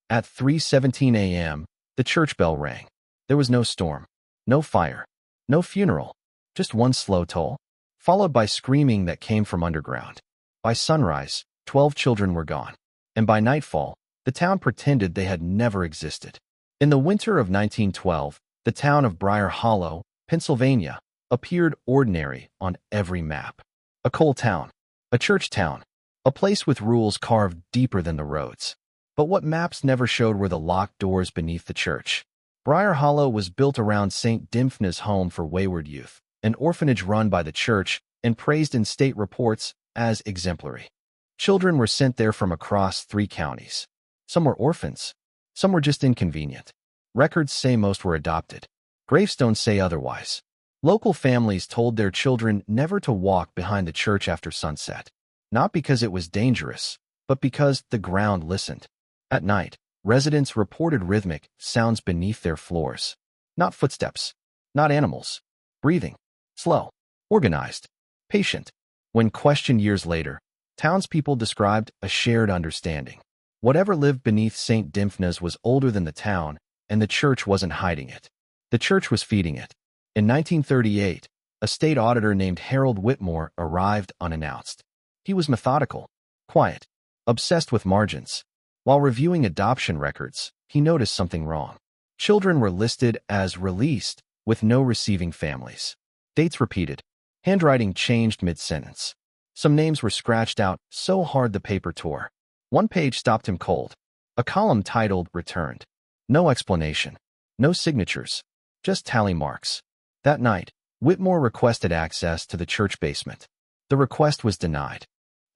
At 3:17 a.m., the church bell rang. There was no storm, no fire, no funeral, just one slow toll, followed by screaming that came from underground. By sunrise, 12 children were gone, and by nightfall, the town pretended they had never existed. In the winter of 1912, the town of Briar Hollow, Pennsylvania, appeared ordinary on every map. A coal town, a church town, a place with rules carved deeper than the roads. But what maps never showed were the locked doors beneath the church. Briar Hollow was built around St. Dymphna's Home for Wayward Youth, an orphanage run by the church and praised in state reports as exemplary. Children were sent there from across 3 counties. Some were orphans. Some were just inconvenient. Records say most were adopted. Gravestones say otherwise. Local families told their children never to walk behind the church after sunset, not because it was dangerous, but because the ground listened. At night, residents reported rhythmic sounds beneath their floors. Not footsteps, not animals. Breathing. Slow. Organized. Patient. When questioned years later, townspeople described a shared understanding. Whatever lived beneath St. Dymphna's was older than the town, and the church wasn't hiding it. The church was feeding it. In 1938, a state auditor named Harold Whitmore arrived unannounced. He was methodical, quiet, obsessed with margins. While reviewing adoption records, he noticed something wrong. Children were listed as released, with no receiving families. Dates repeated. Handwriting changed mid-sentence. Some names were scratched out so hard the paper tore. One page stopped him cold. A column titled Returned. No explanation. No signatures. Just tally marks. That night, Whitmore requested access to the church basement. The request was denied.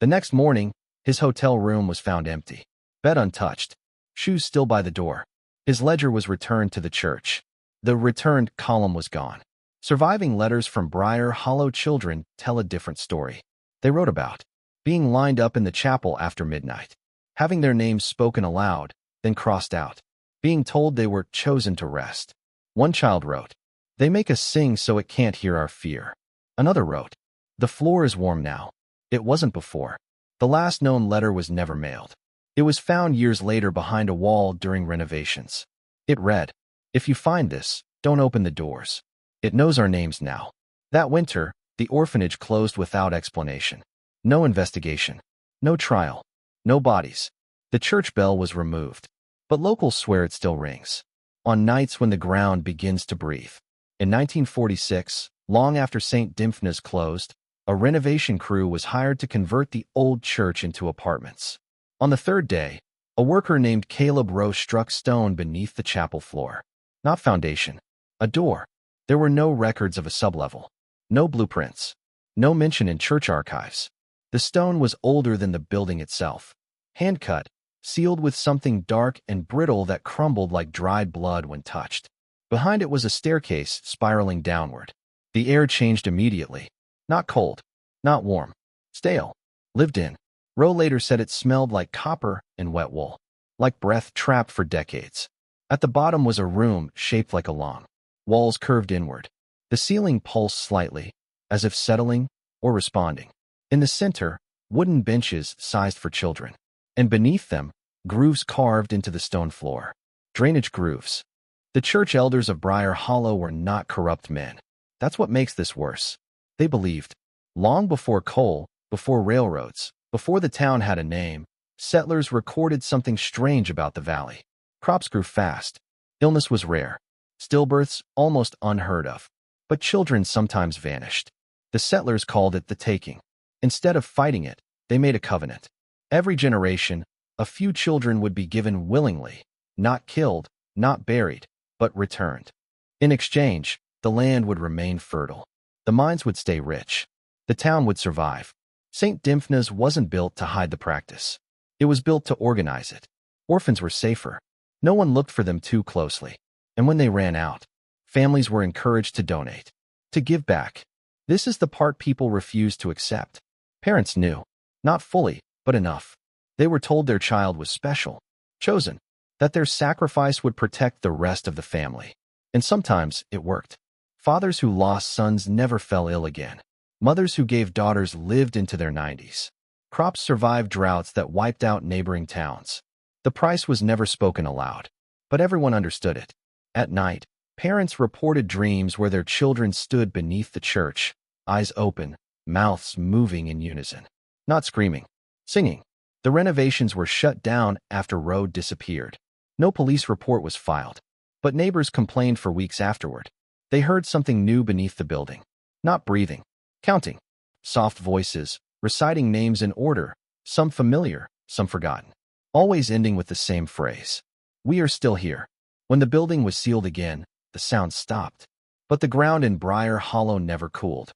The next morning, his hotel room was found empty. Bed untouched. Shoes still by the door. His ledger was returned to the church. The returned column was gone. Surviving letters from Briar Hollow children tell a different story. They wrote about being lined up in the chapel after midnight, having their names spoken aloud, then crossed out, being told they were chosen to rest. One child wrote, "They make us sing so it can't hear our fear." Another wrote, "The floor is warm now. It wasn't before." The last known letter was never mailed. It was found years later behind a wall during renovations. It read, "If you find this, don't open the doors. It knows our names now." That winter, the orphanage closed without explanation. No investigation. No trial. No bodies. The church bell was removed. But locals swear it still rings. On nights when the ground begins to breathe. In 1946, long after St. Dymphna's closed, a renovation crew was hired to convert the old church into apartments. On the 3rd day, a worker named Caleb Rowe struck stone beneath the chapel floor. Not foundation. A door. There were no records of a sublevel. No blueprints. No mention in church archives. The stone was older than the building itself. Hand-cut, sealed with something dark and brittle that crumbled like dried blood when touched. Behind it was a staircase spiraling downward. The air changed immediately. Not cold. Not warm. Stale. Lived in. Rowe later said it smelled like copper and wet wool. Like breath trapped for decades. At the bottom was a room shaped like a lawn. Walls curved inward. The ceiling pulsed slightly, as if settling or responding. In the center, wooden benches sized for children. And beneath them, grooves carved into the stone floor. Drainage grooves. The church elders of Briar Hollow were not corrupt men. That's what makes this worse. They believed. Long before coal, before railroads, before the town had a name, settlers recorded something strange about the valley. Crops grew fast. Illness was rare. Stillbirths almost unheard of. But children sometimes vanished. The settlers called it the taking. Instead of fighting it, they made a covenant. Every generation, a few children would be given willingly, not killed, not buried, but returned. In exchange, the land would remain fertile. The mines would stay rich. The town would survive. St. Dymphna's wasn't built to hide the practice. It was built to organize it. Orphans were safer. No one looked for them too closely. And when they ran out, families were encouraged to donate, to give back. This is the part people refused to accept. Parents knew. Not fully, but enough. They were told their child was special, chosen, that their sacrifice would protect the rest of the family. And sometimes it worked. Fathers who lost sons never fell ill again. Mothers who gave daughters lived into their 90s. Crops survived droughts that wiped out neighboring towns. The price was never spoken aloud, but everyone understood it. At night, parents reported dreams where their children stood beneath the church, eyes open, mouths moving in unison. Not screaming, singing. The renovations were shut down after road disappeared. No police report was filed, but neighbors complained for weeks afterward. They heard something new beneath the building. Not breathing, counting. Soft voices, reciting names in order, some familiar, some forgotten. Always ending with the same phrase. We are still here. When the building was sealed again, the sound stopped. But the ground in Briar Hollow never cooled.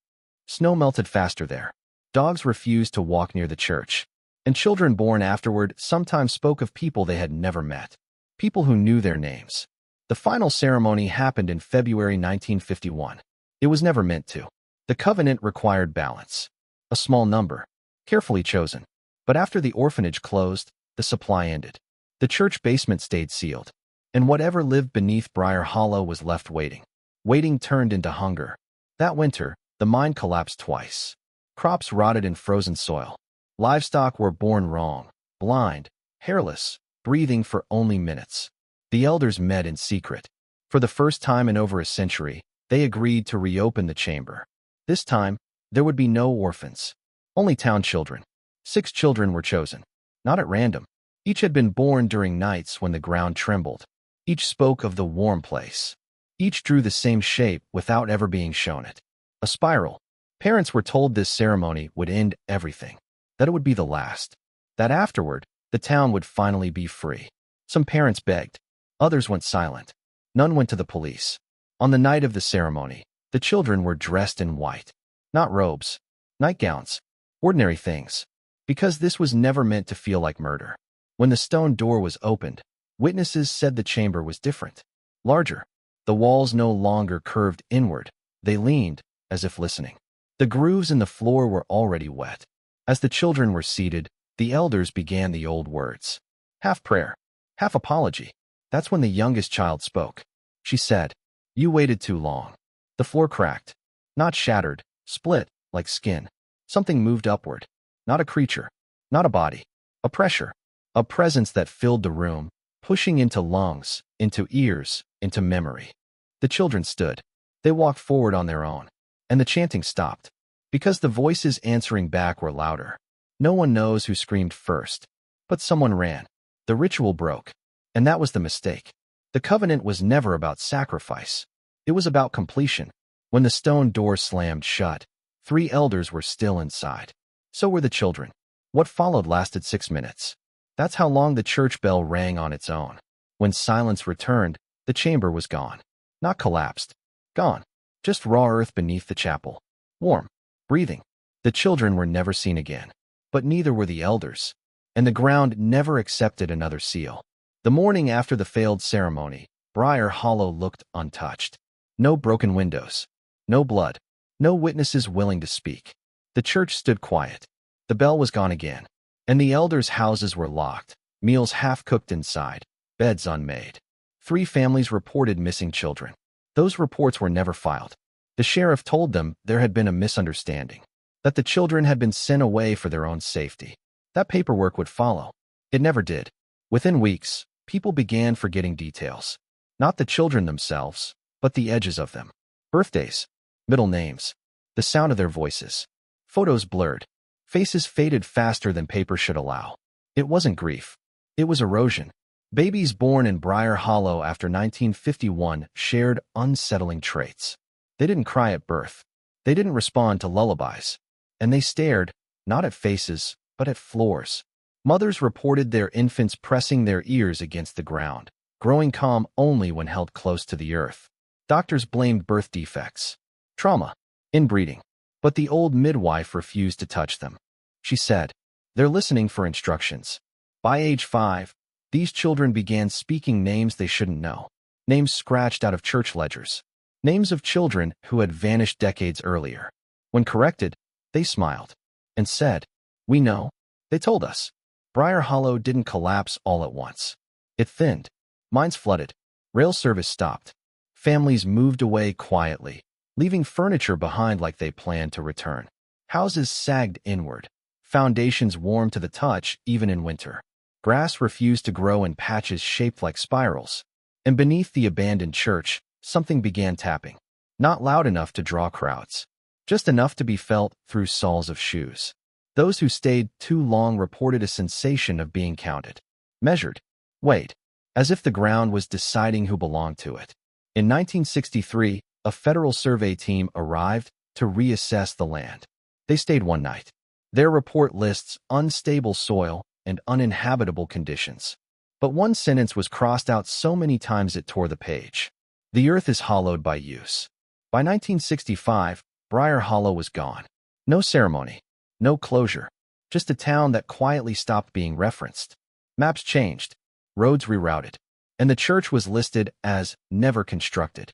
Snow melted faster there. Dogs refused to walk near the church. And children born afterward sometimes spoke of people they had never met. People who knew their names. The final ceremony happened in February 1951. It was never meant to. The covenant required balance. A small number, carefully chosen. But after the orphanage closed, the supply ended. The church basement stayed sealed. And whatever lived beneath Briar Hollow was left waiting. Waiting turned into hunger. That winter, the mine collapsed twice. Crops rotted in frozen soil. Livestock were born wrong, blind, hairless, breathing for only minutes. The elders met in secret. For the first time in over a century, they agreed to reopen the chamber. This time, there would be no orphans. Only town children. 6 children were chosen. Not at random. Each had been born during nights when the ground trembled. Each spoke of the warm place. Each drew the same shape without ever being shown it. A spiral. Parents were told this ceremony would end everything. That it would be the last. That afterward, the town would finally be free. Some parents begged. Others went silent. None went to the police. On the night of the ceremony, the children were dressed in white. Not robes. Nightgowns. Ordinary things. Because this was never meant to feel like murder. When the stone door was opened, witnesses said the chamber was different. Larger. The walls no longer curved inward. They leaned, as if listening. The grooves in the floor were already wet. As the children were seated, the elders began the old words. Half prayer, half apology. That's when the youngest child spoke. She said, "You waited too long." The floor cracked. Not shattered, split, like skin. Something moved upward. Not a creature. Not a body. A pressure. A presence that filled the room, pushing into lungs, into ears, into memory. The children stood. They walked forward on their own. And the chanting stopped. Because the voices answering back were louder. No one knows who screamed first. But someone ran. The ritual broke. And that was the mistake. The covenant was never about sacrifice. It was about completion. When the stone door slammed shut, 3 elders were still inside. So were the children. What followed lasted 6 minutes. That's how long the church bell rang on its own. When silence returned, the chamber was gone. Not collapsed. Gone. Just raw earth beneath the chapel. Warm. Breathing. The children were never seen again. But neither were the elders. And the ground never accepted another seal. The morning after the failed ceremony, Briar Hollow looked untouched. No broken windows. No blood. No witnesses willing to speak. The church stood quiet. The bell was gone again. And the elders' houses were locked, meals half-cooked inside, beds unmade. 3 families reported missing children. Those reports were never filed. The sheriff told them there had been a misunderstanding, that the children had been sent away for their own safety. That paperwork would follow. It never did. Within weeks, people began forgetting details. Not the children themselves, but the edges of them. Birthdays, middle names, the sound of their voices. Photos blurred. Faces faded faster than paper should allow. It wasn't grief. It was erosion. Babies born in Briar Hollow after 1951 shared unsettling traits. They didn't cry at birth. They didn't respond to lullabies. And they stared, not at faces, but at floors. Mothers reported their infants pressing their ears against the ground, growing calm only when held close to the earth. Doctors blamed birth defects, trauma, inbreeding. But the old midwife refused to touch them. She said, "They're listening for instructions." By age 5, these children began speaking names they shouldn't know. Names scratched out of church ledgers. Names of children who had vanished decades earlier. When corrected, they smiled and said, "We know. They told us." Briar Hollow didn't collapse all at once. It thinned. Mines flooded. Rail service stopped. Families moved away quietly, leaving furniture behind like they planned to return. Houses sagged inward. Foundations warmed to the touch even in winter. Grass refused to grow in patches shaped like spirals. And beneath the abandoned church, something began tapping. Not loud enough to draw crowds. Just enough to be felt through soles of shoes. Those who stayed too long reported a sensation of being counted. Measured. Weighed. As if the ground was deciding who belonged to it. In 1963, a federal survey team arrived to reassess the land. They stayed one night. Their report lists unstable soil and uninhabitable conditions. But one sentence was crossed out so many times it tore the page. The earth is hollowed by use. By 1965, Briar Hollow was gone. No ceremony. No closure. Just a town that quietly stopped being referenced. Maps changed. Roads rerouted. And the church was listed as never constructed.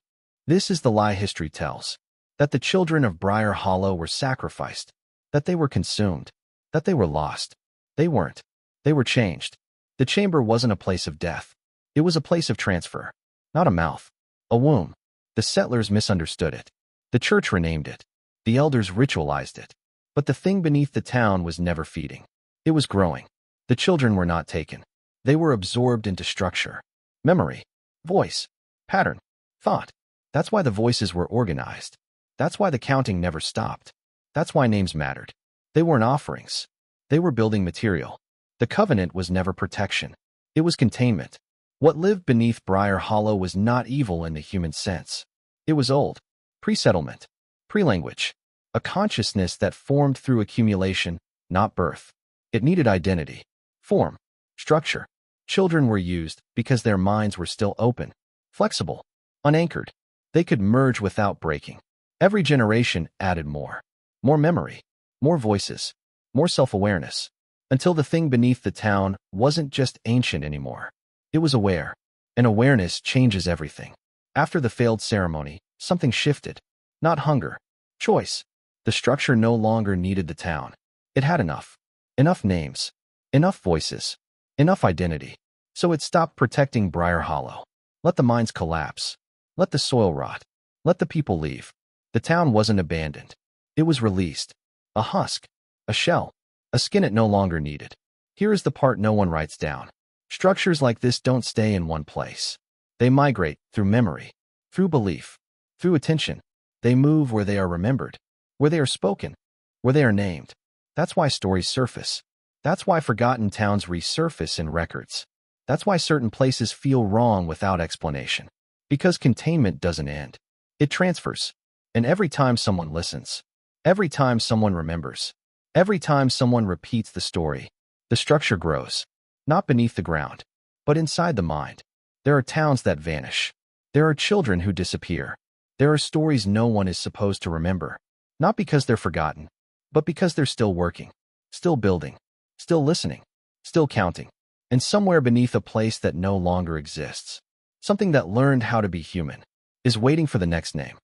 This is the lie history tells. That the children of Briar Hollow were sacrificed. That they were consumed. That they were lost. They weren't. They were changed. The chamber wasn't a place of death. It was a place of transfer. Not a mouth. A womb. The settlers misunderstood it. The church renamed it. The elders ritualized it. But the thing beneath the town was never feeding. It was growing. The children were not taken. They were absorbed into structure. Memory. Voice. Pattern. Thought. That's why the voices were organized. That's why the counting never stopped. That's why names mattered. They weren't offerings. They were building material. The covenant was never protection. It was containment. What lived beneath Briar Hollow was not evil in the human sense. It was old. Pre-settlement. Pre-language. A consciousness that formed through accumulation, not birth. It needed identity. Form. Structure. Children were used because their minds were still open. Flexible. Unanchored. They could merge without breaking. Every generation added more. More memory. More voices. More self-awareness. Until the thing beneath the town wasn't just ancient anymore. It was aware. And awareness changes everything. After the failed ceremony, something shifted. Not hunger. Choice. The structure no longer needed the town. It had enough. Enough names. Enough voices. Enough identity. So it stopped protecting Briar Hollow. Let the mines collapse. Let the soil rot. Let the people leave. The town wasn't abandoned. It was released. A husk. A shell. A skin it no longer needed. Here is the part no one writes down. Structures like this don't stay in one place. They migrate through memory, through belief, through attention. They move where they are remembered, where they are spoken, where they are named. That's why stories surface. That's why forgotten towns resurface in records. That's why certain places feel wrong without explanation. Because containment doesn't end. It transfers. And every time someone listens, every time someone remembers, every time someone repeats the story, the structure grows. Not beneath the ground, but inside the mind. There are towns that vanish. There are children who disappear. There are stories no one is supposed to remember. Not because they're forgotten, but because they're still working, still building, still listening, still counting. And somewhere beneath a place that no longer exists, something that learned how to be human, is waiting for the next name.